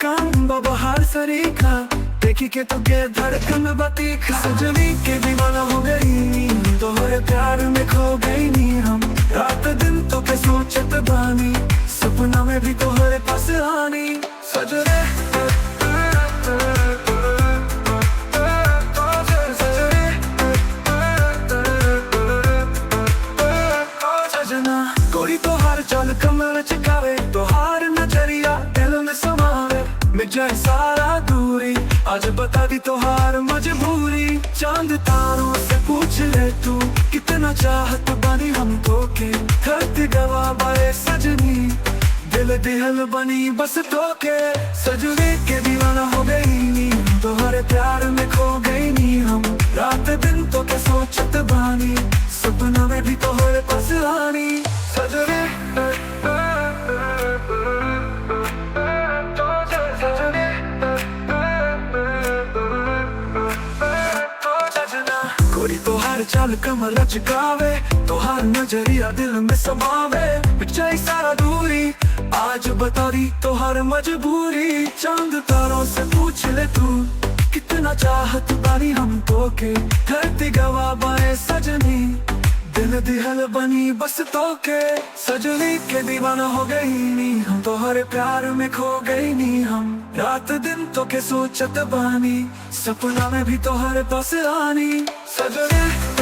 मुस्कान बहार सरीखा देखी के तो के धड़कन बतीखा सजनी के दीवाना हो गई तोहरे प्यार में खो गई नी हम रात दिन तो के सोचत बानी सपना में भी तोहरे पास आनी सजरे कोई तोहार चाल कमर चिकावे तोहार नजरिया दिल में समावे मिट जाए सारा दूरी आज बता दी तोहार मजबूरी चांद तारों से पूछ ले तू कितना चाहत बनी हम तो के धरती गवा बाए सजनी दिल दिहल बनी बस तो के सजनी के दीवाना हो गई नी तोहरे प्यार में खो गई नी हम रात दिन तो के सोचत बानी सपना में भी तोहरे पास आनी सजनी कोई तोहार चाल कमर लचकावे तोहार नजरिया दिल में समावे मिट जाए सारा दूरी आज बता दी तोहार मजबूरी चांद तारों से पूछ ले तू कितना चाहत बानी हम तो के धरती गवा बाए सजनी दिल दिहल बनी बस तो के सजनी के दीवाना हो गई नी हम तोहरे प्यार में खो गई नी हम रात दिन तो के सोचत बानी सपना में भी तोहरे पास आनी सजनी